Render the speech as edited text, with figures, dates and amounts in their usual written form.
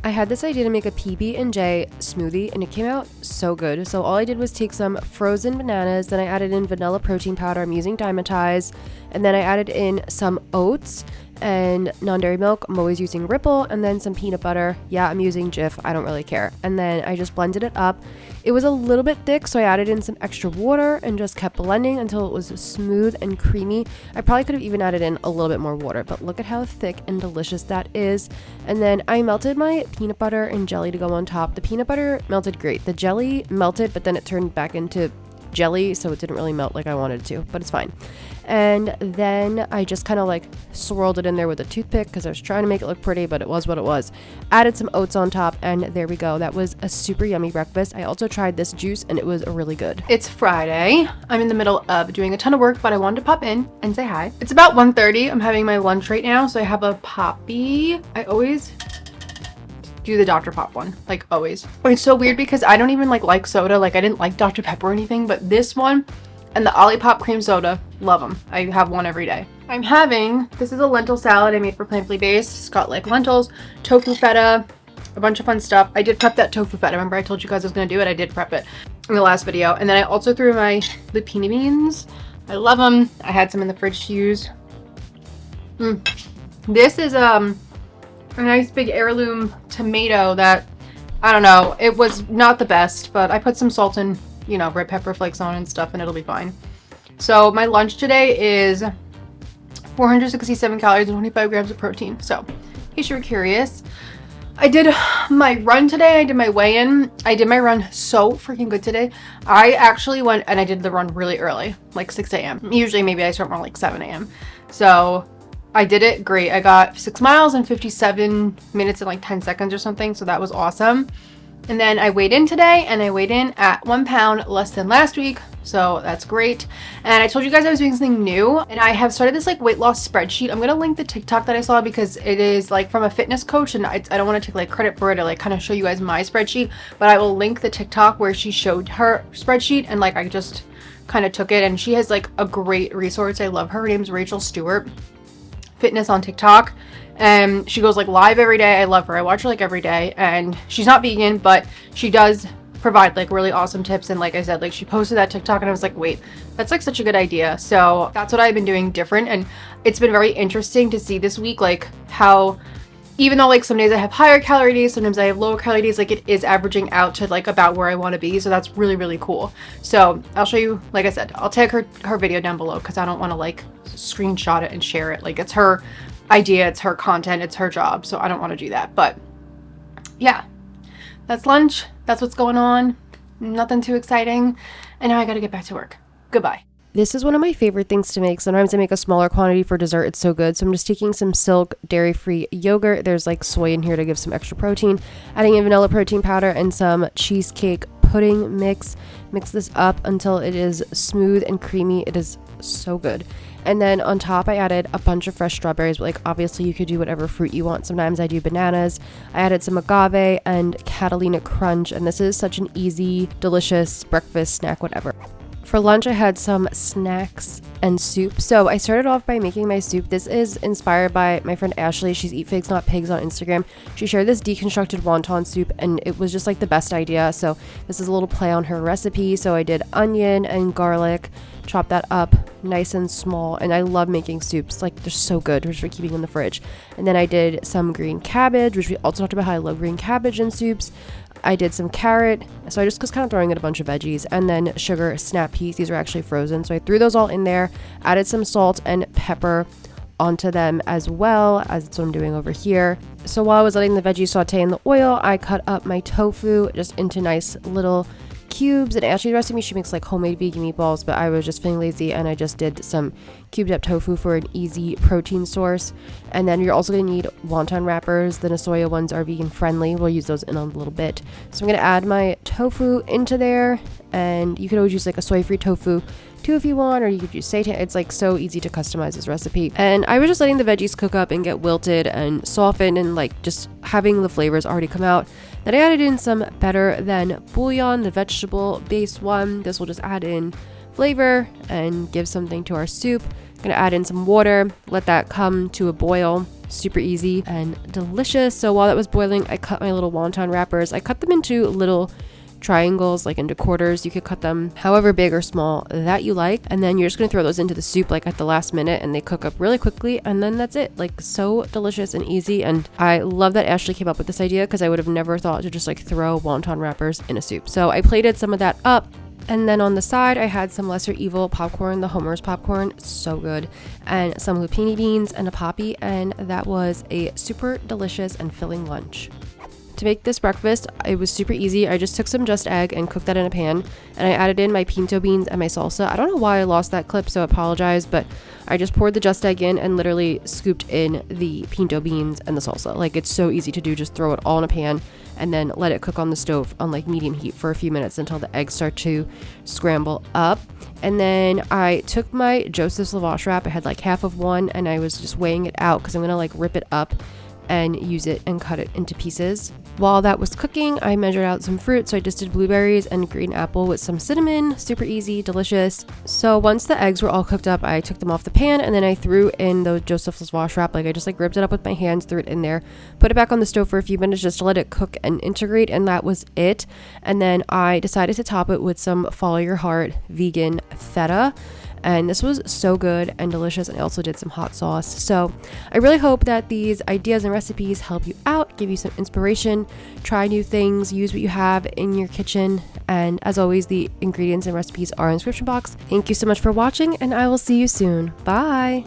I had this idea to make a PB&J smoothie and it came out so good. So all I did was take some frozen bananas, then I added in vanilla protein powder. I'm using Dymatize, and then I added in some oats and non-dairy milk. I'm always using Ripple, and then some peanut butter. Yeah, I'm using Jif. I don't really care. And then I just blended it up. It was a little bit thick, so I added in some extra water and just kept blending until it was smooth and creamy. I probably could have even added in a little bit more water, but look at how thick and delicious that is. And then I melted my peanut butter and jelly to go on top. The peanut butter melted great. The jelly melted, but then it turned back into jelly, so it didn't really melt like I wanted it to, but it's fine. And then I just kind of like swirled it in there with a toothpick because I was trying to make it look pretty, but it was what it was. Added some oats on top, and there we go. That was a super yummy breakfast. I also tried this juice and it was really good. It's Friday. I'm in the middle of doing a ton of work, but I wanted to pop in and say hi. It's about 1:30. I'm having my lunch right now, so I have a Poppy. I always do the Dr. Pop one, like always. It's so weird because I don't even like soda. Like I didn't like Dr. Pepper or anything, but this one and the Olipop cream soda, love them. I have one every day. I'm having, this is a lentil salad I made for Plant-Free Based. It's got like lentils, tofu feta, a bunch of fun stuff. I did prep that tofu feta. Remember I told you guys I was gonna do it? I did prep it in the last video. And then I also threw my lupini beans. I love them. I had some in the fridge to use. This is a nice big heirloom tomato that, I don't know, it was not the best, but I put some salt and, you know, red pepper flakes on and stuff, and it'll be fine. So my lunch today is 467 calories and 25 grams of protein. So in case you were curious, I did my run today. I did my weigh-in. I did my run so freaking good today. I actually went and I did the run really early, like 6 a.m. Usually maybe I start more like 7 a.m. So I did it great. I got 6 miles in 57 minutes and like 10 seconds or something. So that was awesome. And then I weighed in today, and I weighed in at 1 pound less than last week. So that's great. And I told you guys I was doing something new, and I have started this like weight loss spreadsheet. I'm going to link the TikTok that I saw because it is like from a fitness coach, and I don't want to take like credit for it or like kind of show you guys my spreadsheet, but I will link the TikTok where she showed her spreadsheet, and like I just kind of took it, and she has like a great resource. I love her. Her name's Rachel Stewart Fitness on TikTok, and she goes like live every day. I love her. I watch her like every day, and she's not vegan, but she does provide like really awesome tips. And like I said, like she posted that TikTok and I was like, wait, that's like such a good idea. So that's what I've been doing different, and it's been very interesting to see this week like how even though like some days I have higher calorie days, sometimes I have lower calorie days, like it is averaging out to like about where I want to be. So that's really, really cool. So I'll show you, like I said, I'll tag her video down below because I don't want to like screenshot it and share it. Like it's her idea, it's her content, it's her job. So I don't want to do that. But yeah, that's lunch. That's what's going on. Nothing too exciting. And now I got to get back to work. Goodbye. This is one of my favorite things to make. Sometimes I make a smaller quantity for dessert. It's so good. So I'm just taking some Silk dairy-free yogurt. There's like soy in here to give some extra protein. Adding in vanilla protein powder and some cheesecake pudding mix. Mix this up until it is smooth and creamy. It is so good. And then on top I added a bunch of fresh strawberries. But like obviously you could do whatever fruit you want. Sometimes I do bananas. I added some agave and Catalina crunch. And this is such an easy, delicious breakfast snack, whatever. For lunch, I had some snacks and soup. So I started off by making my soup. This is inspired by my friend Ashley. She's Eat Figs Not Pigs on Instagram. She shared this deconstructed wonton soup, and it was just like the best idea. So this is a little play on her recipe. So I did onion and garlic, chopped that up nice and small. And I love making soups. Like they're so good just for keeping in the fridge. And then I did some green cabbage, which we also talked about how I love green cabbage in soups. I did some carrot, so I just was kind of throwing in a bunch of veggies, and then sugar snap peas. These are actually frozen, so I threw those all in there, added some salt and pepper onto them as well, as that's what I'm doing over here. So while I was letting the veggies saute in the oil, I cut up my tofu just into nice little cubes. And Ashley's recipe, she makes like homemade vegan meatballs, but I was just feeling lazy and I just did some cubed up tofu for an easy protein source. And then you're also going to need wonton wrappers. The Nasoya ones are vegan friendly. We'll use those in a little bit. So I'm going to add my tofu into there, and you could always use like a soy-free tofu too if you want, or you could use seitan. It's like so easy to customize this recipe. And I was just letting the veggies cook up and get wilted and soften, and like just having the flavors already come out. Then I added in some Better Than bouillon, the vegetable based one. This will just add in flavor and give something to our soup. I'm gonna add in some water, let that come to a boil. super easy and delicious. So while that was boiling, I cut my little wonton wrappers. I cut them into little triangles, like into quarters. You could cut them however big or small that you like, and then you're just gonna throw those into the soup like at the last minute, and they cook up really quickly, and then that's it. Like, so delicious and easy. And I love that Ashley came up with this idea, because I would have never thought to just like throw wonton wrappers in a soup. So I plated some of that up, and then on the side I had some lesser evil popcorn, the Homer's popcorn, so good, and some lupini beans and a poppy, and that was a super delicious and filling lunch. To make this breakfast, it was super easy. I just took some just egg and cooked that in a pan, and I added in my pinto beans and my salsa. I don't know why I lost that clip, so I apologize, but I just poured the just egg in and literally scooped in the pinto beans and the salsa. Like, it's so easy to do. Just throw it all in a pan and then let it cook on the stove on like medium heat for a few minutes until the eggs start to scramble up. And then I took my Joseph's lavash wrap. I had like half of one, and I was just weighing it out because I'm gonna like rip it up and use it and cut it into pieces. While that was cooking, I measured out some fruit. So I just did blueberries and green apple with some cinnamon. Super easy, delicious. So once the eggs were all cooked up, I took them off the pan, and then I threw in the Joseph's lavash wrap. Like, I just like ripped it up with my hands, threw it in there, put it back on the stove for a few minutes just to let it cook and integrate, and that was it. And then I decided to top it with some Follow Your Heart vegan feta. And this was so good and delicious, and I also did some hot sauce. So I really hope that these ideas and recipes help you out, give you some inspiration, try new things, use what you have in your kitchen. And as always, the ingredients and recipes are in the description box. Thank you so much for watching, and I will see you soon. Bye!